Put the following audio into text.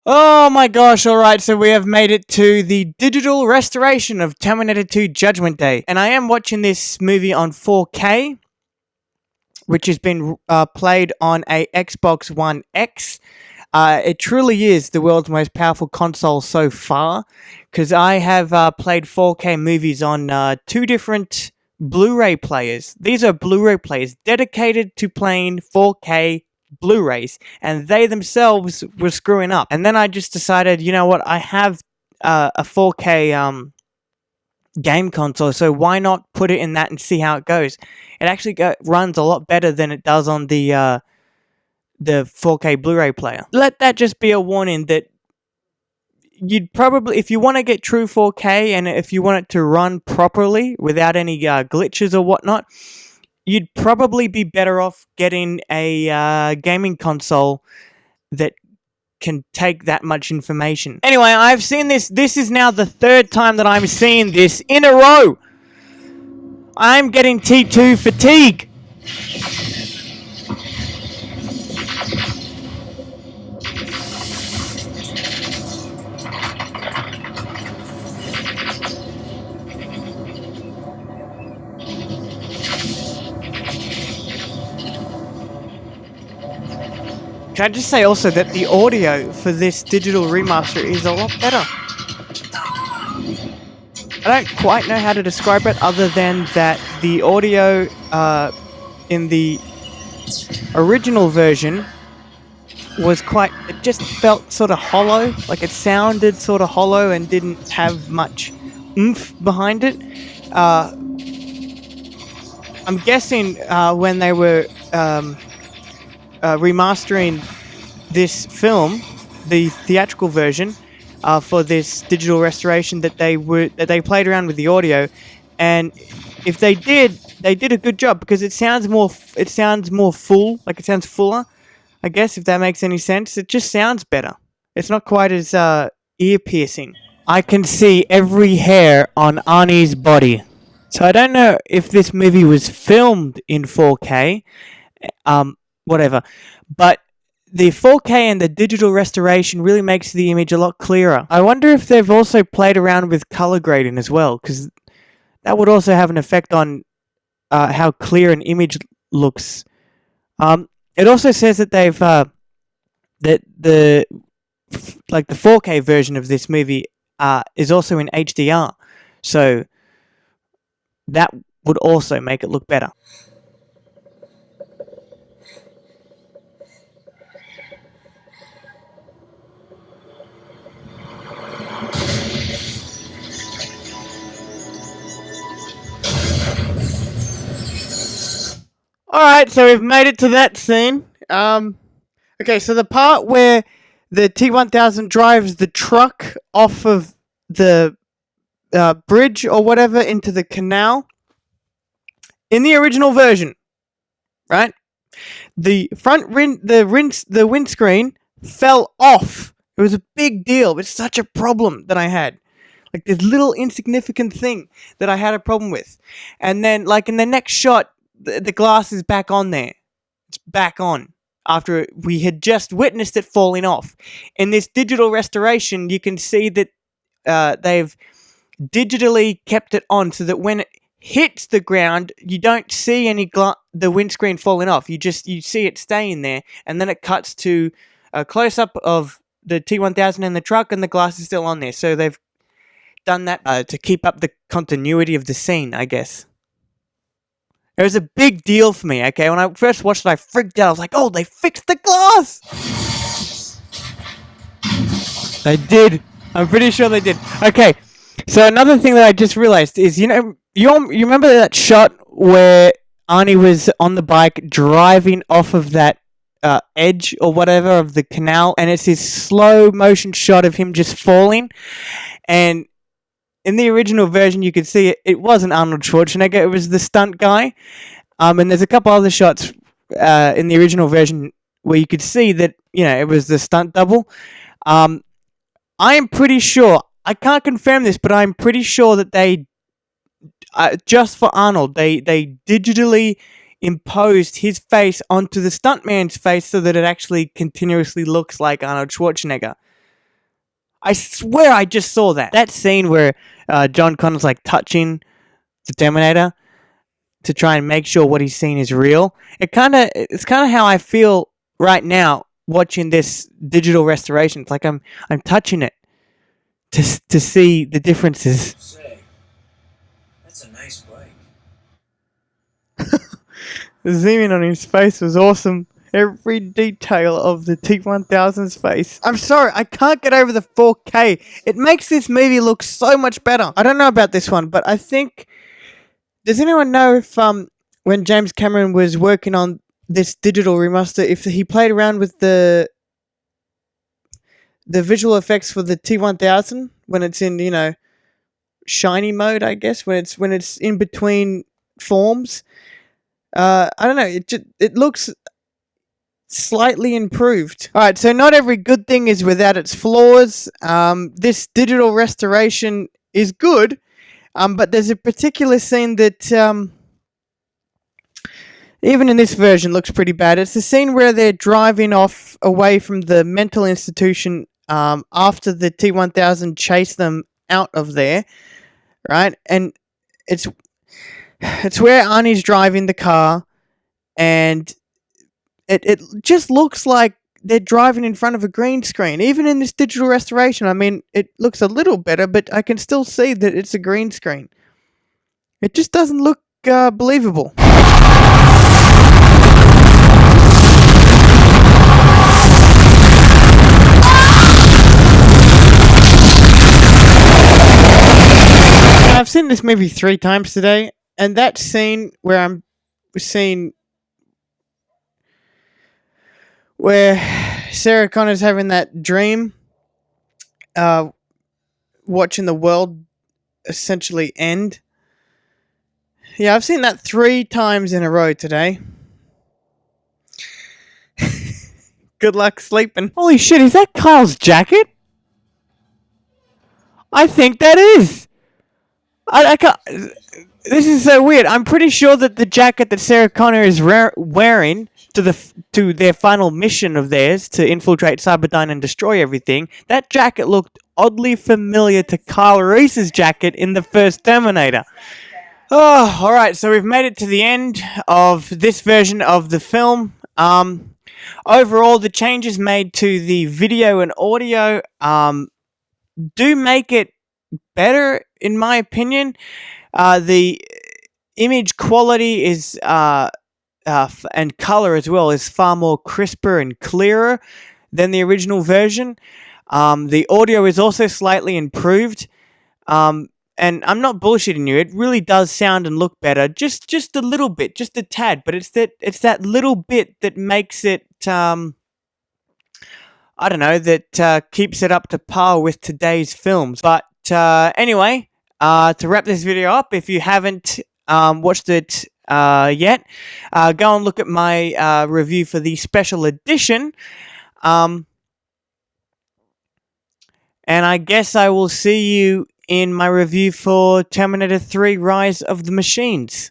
Oh my gosh, alright, so we have made it to the digital restoration of Terminator 2 Judgment Day. And I am watching this movie on 4K, which has been played on a Xbox One X. It truly is the world's most powerful console so far, because I have played 4K movies on two different Blu-ray players. These are Blu-ray players dedicated to playing 4K Blu-rays, and they themselves were screwing up. And then I just decided, you know what, I have a 4K game console, so why not put it in that and see how it goes? It actually runs a lot better than it does on the 4K Blu-ray player. Let that just be a warning that you'd probably, if you want to get true 4K and if you want it to run properly without any glitches or whatnot, you'd probably be better off getting a gaming console that can take that much information. Anyway, I've seen this. This is now the third time that I'm seeing this in a row. I'm getting T2 fatigue. Can I just say also that the audio for this digital remaster is a lot better. I don't quite know how to describe it other than that the audio in the original version was it just felt sort of hollow, like it sounded sort of hollow and didn't have much oomph behind it. I'm guessing when they were remastering this film, the theatrical version, for this digital restoration, that they played around with the audio, and if they did a good job, because it sounds more full, like it sounds fuller, I guess, if that makes any sense. It just sounds better. It's not quite as ear piercing. I can see every hair on Arnie's body. So I don't know if this movie was filmed in 4K, whatever, but the 4K and the digital restoration really makes the image a lot clearer. I wonder if they've also played around with color grading as well, because that would also have an effect on how clear an image looks. It also says that they've that the 4K version of this movie is also in HDR, so that would also make it look better. Alright, so we've made it to that scene. Okay, so the part where the T-1000 drives the truck off of the bridge or whatever into the canal, in the original version, right? The the windscreen fell off. It was a big deal. It was such a problem that I had. Like this little insignificant thing that I had a problem with. And then, like in the next shot, the glass is back on there. It's back on after we had just witnessed it falling off. In this digital restoration, you can see that they've digitally kept it on so that when it hits the ground, you don't see the windscreen falling off. You see it staying there, and then it cuts to a close-up of the T-1000 in the truck, and the glass is still on there. So they've done that to keep up the continuity of the scene, I guess. It was a big deal for me, okay? When I first watched it, I freaked out. I was like, oh, they fixed the glass! They did. I'm pretty sure they did. Okay, so another thing that I just realized is, you remember that shot where Arnie was on the bike driving off of that edge or whatever of the canal, and it's this slow motion shot of him just falling, and in the original version, you could see it wasn't Arnold Schwarzenegger, it was the stunt guy. And there's a couple other shots in the original version where you could see that, it was the stunt double. I am pretty sure, I can't confirm this, but I'm pretty sure that they, just for Arnold, they digitally imposed his face onto the stuntman's face so that it actually continuously looks like Arnold Schwarzenegger. I swear I just saw that. That scene where John Connor's like touching the Terminator to try and make sure what he's seen is real. It's kind of how I feel right now watching this digital restoration. It's like I'm touching it to see the differences. Say, that's a nice bike. The zoom in on his face was awesome. Every detail of the T-1000's face. I'm sorry, I can't get over the 4K. It makes this movie look so much better. I don't know about this one, but I think... Does anyone know if when James Cameron was working on this digital remaster, if he played around with the visual effects for the T-1000 when it's in, you know, shiny mode, I guess, when it's in between forms? I don't know. It looks slightly improved. All right, so not every good thing is without its flaws. This digital restoration is good, but there's a particular scene that even in this version looks pretty bad. It's the scene where they're driving off away from the mental institution after the T-1000 chased them out of there, right? And it's where Arnie's driving the car, and it just looks like they're driving in front of a green screen. Even in this digital restoration, I mean, it looks a little better, but I can still see that it's a green screen. It just doesn't look believable. I've seen this movie 3 times today, and that scene where I'm seeing where Sarah Connor's having that dream, watching the world essentially end. Yeah, I've seen that 3 times in a row today. Good luck sleeping. Holy shit, is that Kyle's jacket? I think that is. I can't... This is so weird. I'm pretty sure that the jacket that Sarah Connor is wearing to their final mission of theirs to infiltrate Cyberdyne and destroy everything, that jacket looked oddly familiar to Kyle Reese's jacket in the first Terminator. Oh, alright, so we've made it to the end of this version of the film. Overall, the changes made to the video and audio do make it better, in my opinion. The image quality is and color as well is far more crisper and clearer than the original version. The audio is also slightly improved. And I'm not bullshitting you. It really does sound and look better, just a little bit, just a tad. But it's that little bit that makes it, I don't know, that keeps it up to par with today's films. But anyway, to wrap this video up, if you haven't watched it yet, go and look at my review for the special edition. And I guess I will see you in my review for Terminator 3 Rise of the Machines.